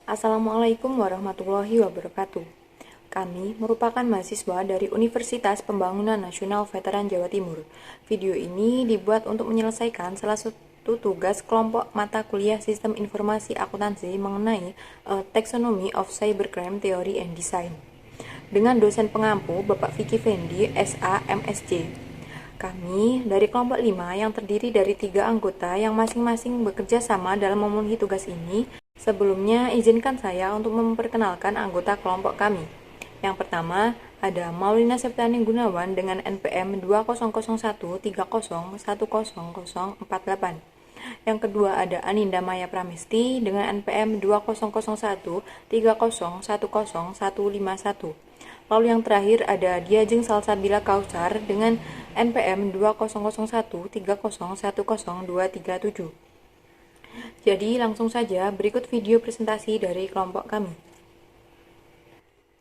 Assalamualaikum warahmatullahi wabarakatuh. Kami merupakan mahasiswa dari Universitas Pembangunan Nasional Veteran Jawa Timur. Video ini dibuat untuk menyelesaikan salah satu tugas kelompok mata kuliah Sistem Informasi Akuntansi mengenai Taxonomy of Cybercrime Theory and Design dengan dosen pengampu Bapak Vicky Fendi, SA, MSc. Kami dari kelompok 5 yang terdiri dari 3 anggota yang masing-masing bekerja sama dalam memenuhi tugas ini. Sebelumnya, izinkan saya untuk memperkenalkan anggota kelompok kami. Yang pertama, ada Maulina Septiani Gunawan dengan NPM 2001301048. Yang kedua ada Aninda Maya Pramesti dengan NPM 200130101051. Lalu yang terakhir ada Diajeng Salsabila Kausar dengan NPM 200130101237. Jadi langsung saja berikut video presentasi dari kelompok kami.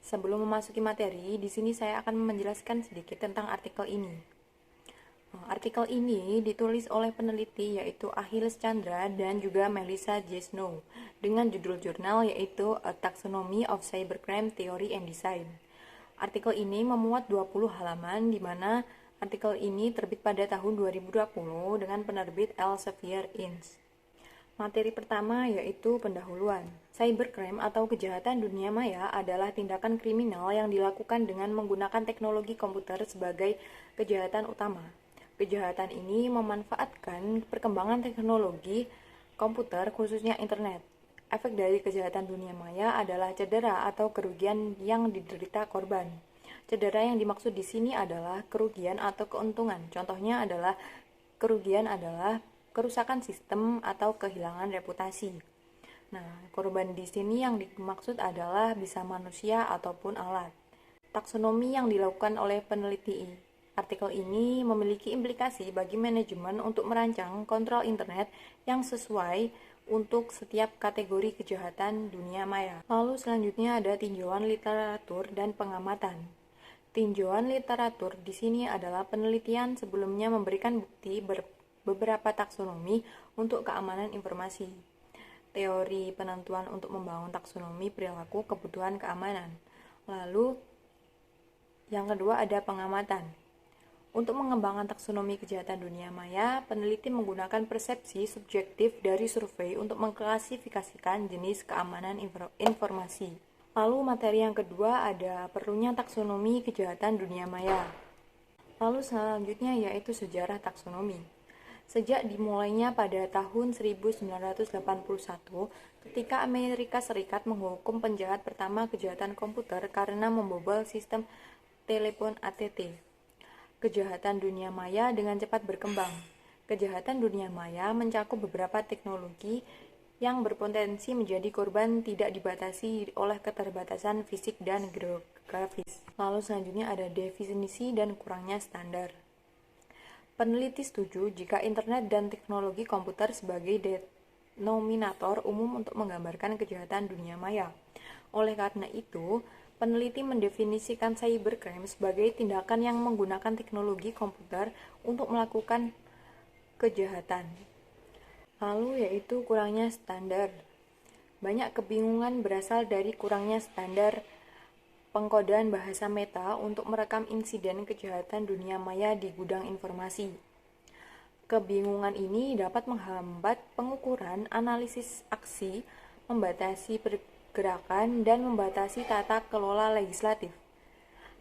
Sebelum memasuki materi, di sini saya akan menjelaskan sedikit tentang artikel ini. Artikel ini ditulis oleh peneliti yaitu Achilles Chandra dan juga Melissa J. Snow dengan judul jurnal yaitu A Taxonomy of Cybercrime Theory and Design. Artikel ini memuat 20 halaman di mana artikel ini terbit pada tahun 2020 dengan penerbit Elsevier Inc. Materi pertama yaitu pendahuluan. Cybercrime atau kejahatan dunia maya adalah tindakan kriminal yang dilakukan dengan menggunakan teknologi komputer sebagai kejahatan utama. Kejahatan ini memanfaatkan perkembangan teknologi komputer khususnya internet. Efek dari kejahatan dunia maya adalah cedera atau kerugian yang diderita korban. Cedera yang dimaksud di sini adalah kerugian atau keuntungan. Contohnya adalah kerugian adalah kerusakan sistem atau kehilangan reputasi. Nah, korban di sini yang dimaksud adalah bisa manusia ataupun alat. Taksonomi yang dilakukan oleh peneliti artikel ini memiliki implikasi bagi manajemen untuk merancang kontrol internet yang sesuai untuk setiap kategori kejahatan dunia maya. Lalu selanjutnya ada tinjauan literatur dan pengamatan. Tinjauan literatur di sini adalah penelitian sebelumnya memberikan bukti beberapa taksonomi untuk keamanan informasi. Teori penentuan untuk membangun taksonomi perilaku kebutuhan keamanan. Lalu yang kedua ada pengamatan. Untuk mengembangkan taksonomi kejahatan dunia maya, peneliti menggunakan persepsi subjektif dari survei untuk mengklasifikasikan jenis keamanan informasi. Lalu materi yang kedua ada perlunya taksonomi kejahatan dunia maya. Lalu selanjutnya yaitu sejarah taksonomi. Sejak dimulainya pada tahun 1981, ketika Amerika Serikat menghukum penjahat pertama kejahatan komputer karena membobol sistem telepon ATT. Kejahatan dunia maya dengan cepat berkembang. Kejahatan dunia maya mencakup beberapa teknologi yang berpotensi menjadi korban tidak dibatasi oleh keterbatasan fisik dan geografis. Lalu selanjutnya ada definisi dan kurangnya standar. Peneliti setuju jika internet dan teknologi komputer sebagai denominator umum untuk menggambarkan kejahatan dunia maya. Oleh karena itu, peneliti mendefinisikan cybercrime sebagai tindakan yang menggunakan teknologi komputer untuk melakukan kejahatan. Lalu yaitu kurangnya standar. Banyak kebingungan berasal dari kurangnya standar pengkodean bahasa meta untuk merekam insiden kejahatan dunia maya di gudang informasi. Kebingungan ini dapat menghambat pengukuran analisis aksi, membatasi pergerakan, dan membatasi tata kelola legislatif.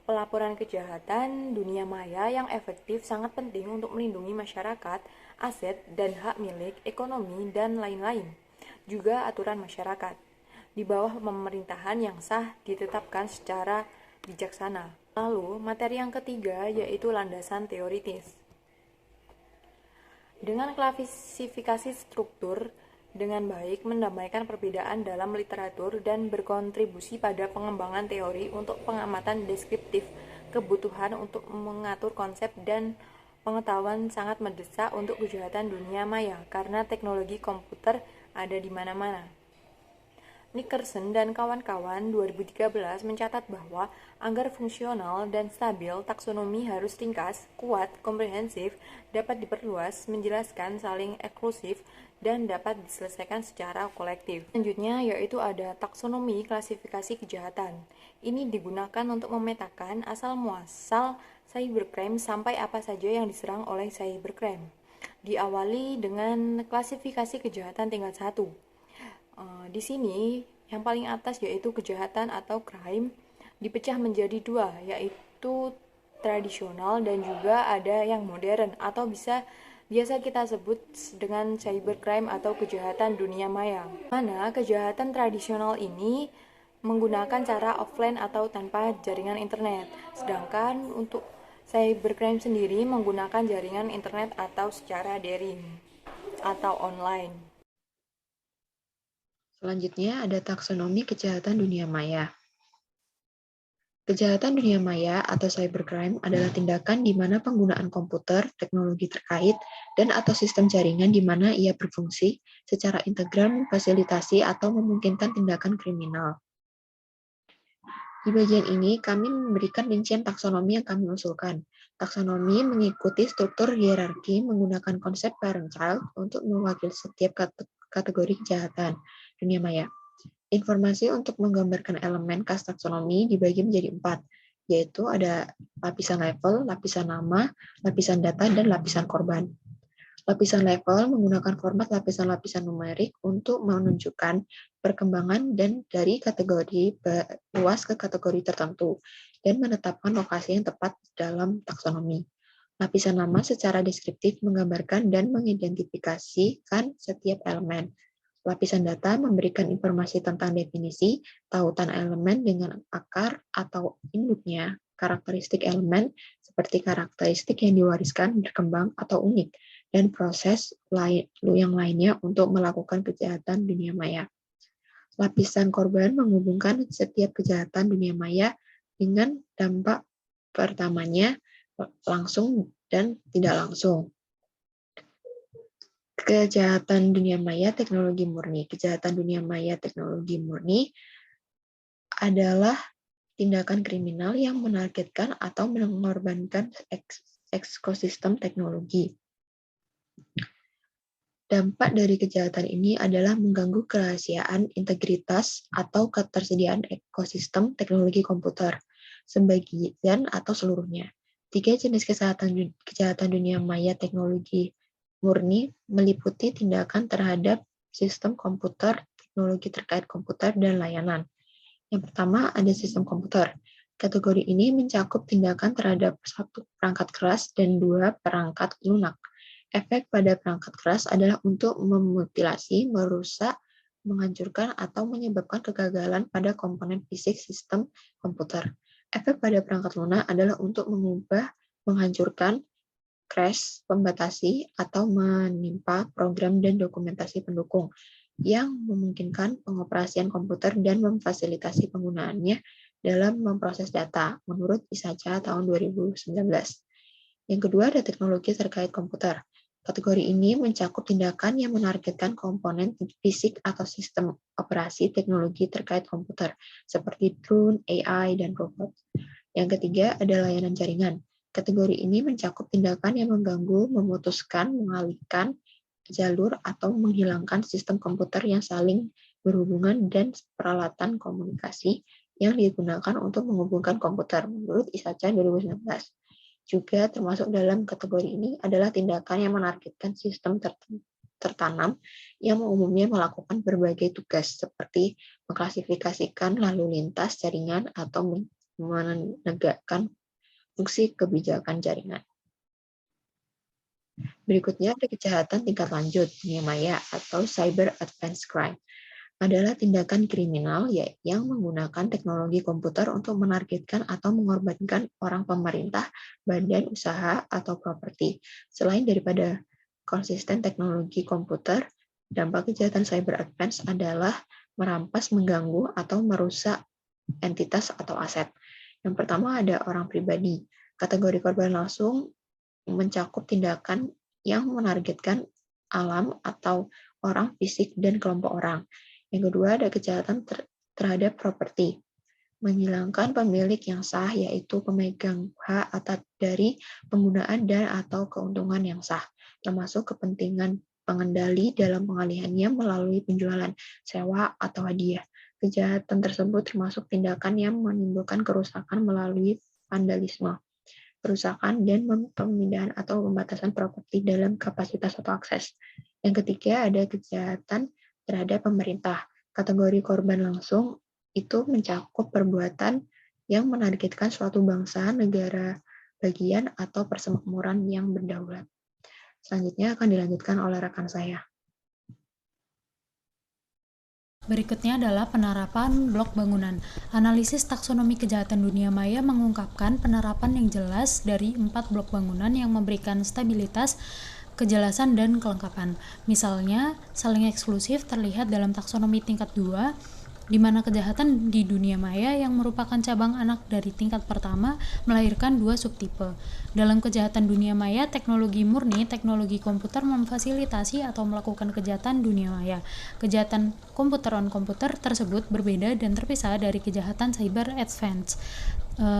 Pelaporan kejahatan dunia maya yang efektif sangat penting untuk melindungi masyarakat, aset, dan hak milik, ekonomi, dan lain-lain. Juga aturan masyarakat di bawah pemerintahan yang sah ditetapkan secara bijaksana. Lalu, materi yang ketiga yaitu landasan teoritis. Dengan klasifikasi struktur dengan baik mendamaikan perbedaan dalam literatur dan berkontribusi pada pengembangan teori untuk pengamatan deskriptif, kebutuhan untuk mengatur konsep dan pengetahuan sangat mendesak untuk kejahatan dunia maya karena teknologi komputer ada di mana-mana. Nickerson dan kawan-kawan 2013 mencatat bahwa agar fungsional dan stabil, taksonomi harus ringkas, kuat, komprehensif, dapat diperluas, menjelaskan, saling eksklusif, dan dapat diselesaikan secara kolektif. Selanjutnya yaitu ada taksonomi klasifikasi kejahatan. Ini digunakan untuk memetakan asal-muasal cybercrime sampai apa saja yang diserang oleh cybercrime. Diawali dengan klasifikasi kejahatan tingkat 1. Di sini yang paling atas yaitu kejahatan atau crime dipecah menjadi dua, yaitu tradisional dan juga ada yang modern atau biasa kita sebut dengan cybercrime atau kejahatan dunia maya. Mana kejahatan tradisional ini menggunakan cara offline atau tanpa jaringan internet, sedangkan untuk cybercrime sendiri menggunakan jaringan internet atau secara daring atau online. Selanjutnya ada taksonomi kejahatan dunia maya. Kejahatan dunia maya atau cybercrime adalah tindakan di mana penggunaan komputer, teknologi terkait, dan atau sistem jaringan di mana ia berfungsi secara integral memfasilitasi atau memungkinkan tindakan kriminal. Di bagian ini, kami memberikan rincian taksonomi yang kami usulkan. Taksonomi mengikuti struktur hierarki menggunakan konsep parent-child untuk mewakili setiap kategori kejahatan dunia maya. Informasi untuk menggambarkan elemen kas taksonomi dibagi menjadi 4, yaitu ada lapisan level, lapisan nama, lapisan data, dan lapisan korban. Lapisan level menggunakan format lapisan-lapisan numerik untuk menunjukkan perkembangan dan dari kategori luas ke kategori tertentu dan menetapkan lokasi yang tepat dalam taksonomi. Lapisan nama secara deskriptif menggambarkan dan mengidentifikasikan setiap elemen. Lapisan data memberikan informasi tentang definisi, tautan elemen dengan akar atau induknya, karakteristik elemen seperti karakteristik yang diwariskan, berkembang, atau unik, dan proses yang lainnya untuk melakukan kejahatan dunia maya. Lapisan korban menghubungkan setiap kejahatan dunia maya dengan dampak pertamanya langsung dan tidak langsung. Kejahatan dunia maya teknologi murni. Kejahatan dunia maya teknologi murni adalah tindakan kriminal yang menargetkan atau mengorbankan ekosistem teknologi. Dampak dari kejahatan ini adalah mengganggu kerahasiaan, integritas, atau ketersediaan ekosistem teknologi komputer, sebagian atau seluruhnya. 3 jenis kejahatan dunia maya teknologi murni meliputi tindakan terhadap sistem komputer, teknologi terkait komputer, dan layanan. Yang pertama ada sistem komputer. Kategori ini mencakup tindakan terhadap 1 perangkat keras dan 2 perangkat lunak. Efek pada perangkat keras adalah untuk memutilasi, merusak, menghancurkan, atau menyebabkan kegagalan pada komponen fisik sistem komputer. Efek pada perangkat lunak adalah untuk mengubah, menghancurkan, crash, membatasi, atau menimpa program dan dokumentasi pendukung yang memungkinkan pengoperasian komputer dan memfasilitasi penggunaannya dalam memproses data, menurut ISACA tahun 2019. Yang kedua ada teknologi terkait komputer. Kategori ini mencakup tindakan yang menargetkan komponen fisik atau sistem operasi teknologi terkait komputer, seperti drone, AI, dan robot. Yang ketiga ada layanan jaringan. Kategori ini mencakup tindakan yang mengganggu, memutuskan, mengalihkan jalur, atau menghilangkan sistem komputer yang saling berhubungan dan peralatan komunikasi yang digunakan untuk menghubungkan komputer, menurut ISACA 2019. Juga termasuk dalam kategori ini adalah tindakan yang menargetkan sistem tertanam yang umumnya melakukan berbagai tugas seperti mengklasifikasikan lalu lintas jaringan atau menegakkan fungsi kebijakan jaringan. Berikutnya ada kejahatan tingkat lanjut dunia maya atau cyber advanced crime. Adalah tindakan kriminal yang menggunakan teknologi komputer untuk menargetkan atau mengorbankan orang pemerintah, badan usaha, atau properti. Selain daripada konsisten teknologi komputer, dampak kejahatan cyber advance adalah merampas, mengganggu, atau merusak entitas atau aset. Yang pertama ada orang pribadi. Kategori korban langsung mencakup tindakan yang menargetkan alam atau orang fisik dan kelompok orang. Yang kedua, ada kejahatan terhadap properti. Menghilangkan pemilik yang sah, yaitu pemegang hak atas dari penggunaan dan atau keuntungan yang sah, termasuk kepentingan pengendali dalam pengalihannya melalui penjualan, sewa, atau hadiah. Kejahatan tersebut termasuk tindakan yang menimbulkan kerusakan melalui vandalisme, perusakan, dan pemindahan atau pembatasan properti dalam kapasitas atau akses. Yang ketiga, ada kejahatan terhadap pemerintah. Kategori korban langsung itu mencakup perbuatan yang menargetkan suatu bangsa, negara bagian, atau persemakmuran yang berdaulat. Selanjutnya akan dilanjutkan oleh rekan saya. Berikutnya adalah penerapan blok bangunan. Analisis taksonomi kejahatan dunia maya mengungkapkan penerapan yang jelas dari 4 blok bangunan yang memberikan stabilitas, kejelasan, dan kelengkapan. Misalnya, saling eksklusif terlihat dalam taksonomi tingkat 2, di mana kejahatan di dunia maya yang merupakan cabang anak dari tingkat pertama melahirkan 2 subtipe. Dalam kejahatan dunia maya, teknologi murni, teknologi komputer memfasilitasi atau melakukan kejahatan dunia maya. Kejahatan komputer on komputer tersebut berbeda dan terpisah dari kejahatan cyber advance,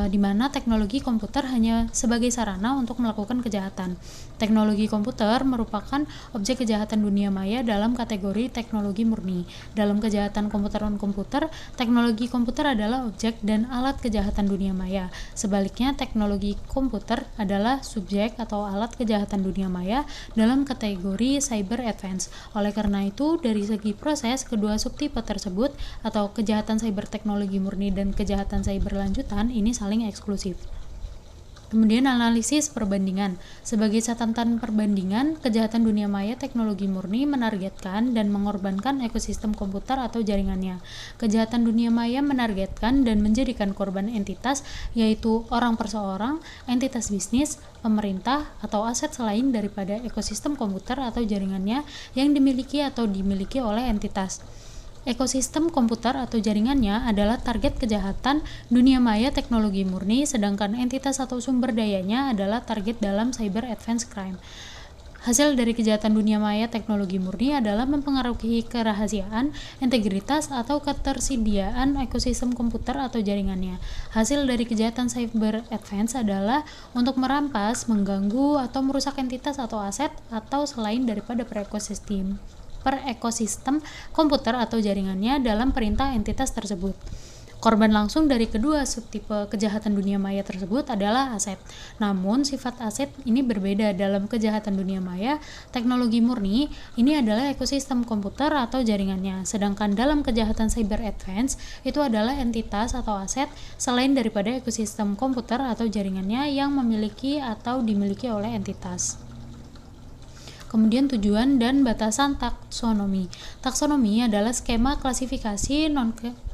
di mana teknologi komputer hanya sebagai sarana untuk melakukan kejahatan. Teknologi komputer merupakan objek kejahatan dunia maya dalam kategori teknologi murni. Dalam kejahatan komputer on komputer, teknologi komputer adalah objek dan alat kejahatan dunia maya. Sebaliknya, teknologi komputer adalah subjek atau alat kejahatan dunia maya dalam kategori cyber advance. Oleh karena itu, dari segi proses, kedua subtipe tersebut atau kejahatan cyber teknologi murni dan kejahatan cyber lanjutan ini saling eksklusif. Kemudian analisis perbandingan. Sebagai catatan perbandingan, kejahatan dunia maya teknologi murni menargetkan dan mengorbankan ekosistem komputer atau jaringannya. Kejahatan dunia maya menargetkan dan menjadikan korban entitas, yaitu orang perseorang, entitas bisnis, pemerintah, atau aset selain daripada ekosistem komputer atau jaringannya yang dimiliki atau dimiliki oleh entitas. Ekosistem komputer atau jaringannya adalah target kejahatan dunia maya teknologi murni, sedangkan entitas atau sumber dayanya adalah target dalam cyber advance crime. Hasil dari kejahatan dunia maya teknologi murni adalah mempengaruhi kerahasiaan, integritas, atau ketersediaan ekosistem komputer atau jaringannya. Hasil dari kejahatan cyber advance adalah untuk merampas, mengganggu, atau merusak entitas atau aset atau selain daripada per ekosistem komputer atau jaringannya dalam perintah entitas tersebut. Korban langsung dari kedua subtipe kejahatan dunia maya tersebut adalah aset. Namun, sifat aset ini berbeda. Dalam kejahatan dunia maya teknologi murni, ini adalah ekosistem komputer atau jaringannya. Sedangkan dalam kejahatan cyber advance, itu adalah entitas atau aset selain daripada ekosistem komputer atau jaringannya yang memiliki atau dimiliki oleh entitas. Kemudian tujuan dan batasan taksonomi. Taksonomi adalah skema klasifikasi,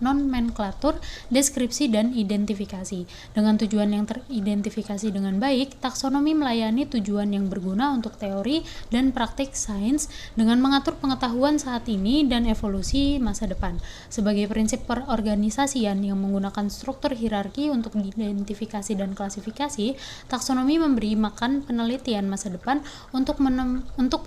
nomenklatur, deskripsi, dan identifikasi. Dengan tujuan yang teridentifikasi dengan baik, taksonomi melayani tujuan yang berguna untuk teori dan praktik sains dengan mengatur pengetahuan saat ini dan evolusi masa depan. Sebagai prinsip perorganisasian yang menggunakan struktur hierarki untuk identifikasi dan klasifikasi, taksonomi memberi makan penelitian masa depan untuk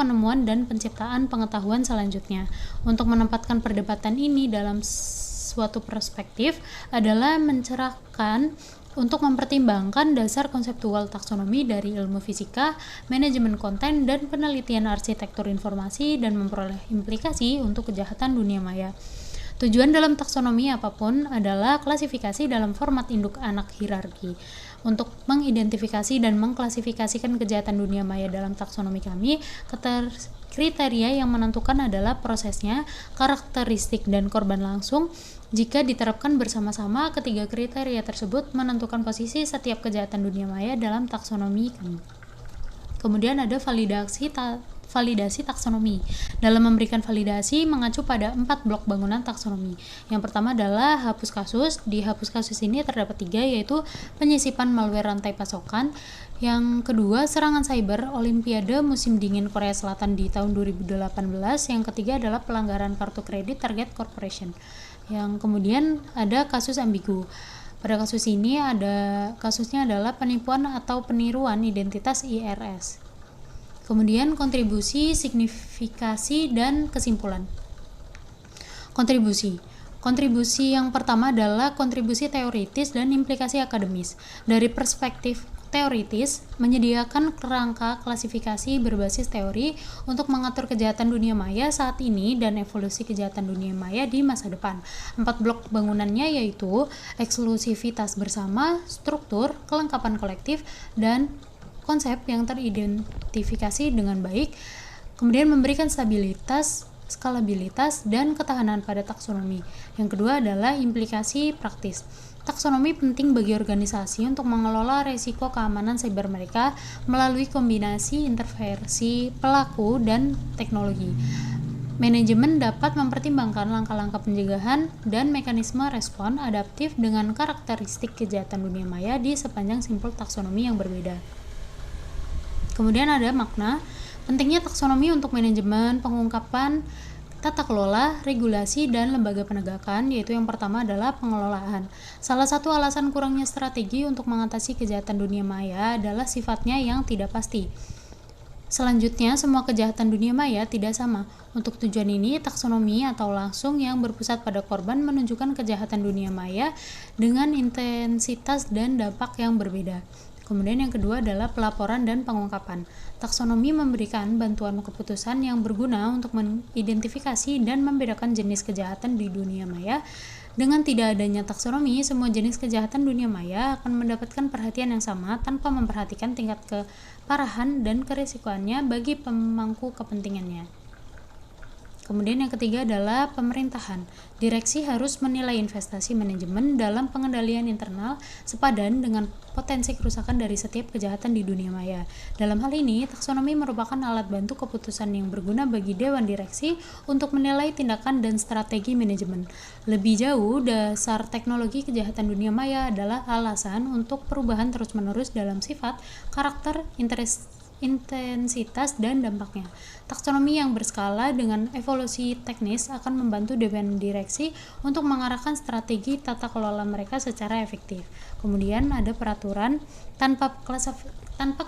penemuan dan penciptaan pengetahuan selanjutnya. Untuk menempatkan perdebatan ini dalam suatu perspektif adalah mencerahkan untuk mempertimbangkan dasar konseptual taksonomi dari ilmu fisika, manajemen konten, dan penelitian arsitektur informasi dan memperoleh implikasi untuk kejahatan dunia maya. Tujuan dalam taksonomi apapun adalah klasifikasi dalam format induk anak hierarki. Untuk mengidentifikasi dan mengklasifikasikan kejahatan dunia maya dalam taksonomi kami, kriteria yang menentukan adalah prosesnya, karakteristik, dan korban langsung. Jika diterapkan bersama-sama, ketiga kriteria tersebut menentukan posisi setiap kejahatan dunia maya dalam taksonomi kami. Kemudian ada validasi taksonomi. Dalam memberikan validasi mengacu pada 4 blok bangunan taksonomi. Yang pertama adalah hapus kasus. Di hapus kasus ini terdapat 3, yaitu penyisipan malware rantai pasokan. Yang kedua, serangan cyber Olimpiade musim dingin Korea Selatan di tahun 2018. Yang ketiga adalah pelanggaran kartu kredit Target Corporation. Yang kemudian ada kasus ambigu. Pada kasus ini kasusnya adalah penipuan atau peniruan identitas IRS. Kemudian kontribusi, signifikasi, dan kesimpulan. Kontribusi yang pertama adalah kontribusi teoritis dan implikasi akademis. Dari perspektif teoritis, menyediakan kerangka klasifikasi berbasis teori untuk mengatur kejahatan dunia maya saat ini dan evolusi kejahatan dunia maya di masa depan. 4 blok bangunannya yaitu eksklusivitas bersama, struktur, kelengkapan kolektif, dan konsep yang teridentifikasi dengan baik, kemudian memberikan stabilitas, skalabilitas, dan ketahanan pada taksonomi. Yang kedua adalah implikasi praktis. Taksonomi penting bagi organisasi untuk mengelola resiko keamanan siber mereka melalui kombinasi intervensi pelaku dan teknologi. Manajemen dapat mempertimbangkan langkah-langkah pencegahan dan mekanisme respon adaptif dengan karakteristik kejahatan dunia maya di sepanjang simpul taksonomi yang berbeda. Kemudian ada makna pentingnya taksonomi untuk manajemen, pengungkapan, tata kelola, regulasi, dan lembaga penegakan, yaitu yang pertama adalah pengelolaan. Salah satu alasan kurangnya strategi untuk mengatasi kejahatan dunia maya adalah sifatnya yang tidak pasti. Selanjutnya, semua kejahatan dunia maya tidak sama. Untuk tujuan ini, taksonomi atau langsung yang berpusat pada korban menunjukkan kejahatan dunia maya dengan intensitas dan dampak yang berbeda. Kemudian yang kedua adalah pelaporan dan pengungkapan. Taksonomi memberikan bantuan keputusan yang berguna untuk mengidentifikasi dan membedakan jenis kejahatan di dunia maya. Dengan tidak adanya taksonomi, semua jenis kejahatan dunia maya akan mendapatkan perhatian yang sama tanpa memperhatikan tingkat keparahan dan kerisikoannya bagi pemangku kepentingannya. Kemudian yang ketiga adalah pemerintahan. Direksi harus menilai investasi manajemen dalam pengendalian internal sepadan dengan potensi kerusakan dari setiap kejahatan di dunia maya. Dalam hal ini, taksonomi merupakan alat bantu keputusan yang berguna bagi dewan direksi untuk menilai tindakan dan strategi manajemen. Lebih jauh, dasar teknologi kejahatan dunia maya adalah alasan untuk perubahan terus-menerus dalam sifat, karakter, intensitas, dan dampaknya. Taksonomi yang berskala dengan evolusi teknis akan membantu dewan direksi untuk mengarahkan strategi tata kelola mereka secara efektif. Kemudian ada peraturan tanpa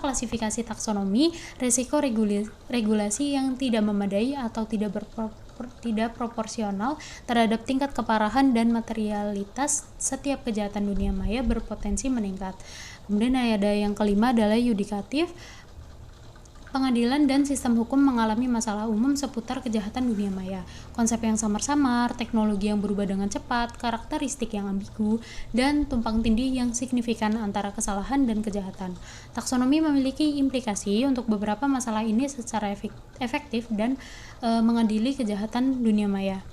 klasifikasi taksonomi, risiko regulasi yang tidak memadai atau tidak proporsional terhadap tingkat keparahan dan materialitas setiap kejahatan dunia maya berpotensi meningkat. Kemudian ada yang kelima adalah yudikatif. Pengadilan dan sistem hukum mengalami masalah umum seputar kejahatan dunia maya. Konsep yang samar-samar, teknologi yang berubah dengan cepat, karakteristik yang ambigu, dan tumpang tindih yang signifikan antara kesalahan dan kejahatan. Taksonomi memiliki implikasi untuk beberapa masalah ini secara efektif dan mengadili kejahatan dunia maya.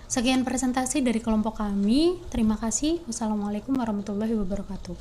Sekian presentasi dari kelompok kami. Terima kasih. Wassalamualaikum warahmatullahi wabarakatuh.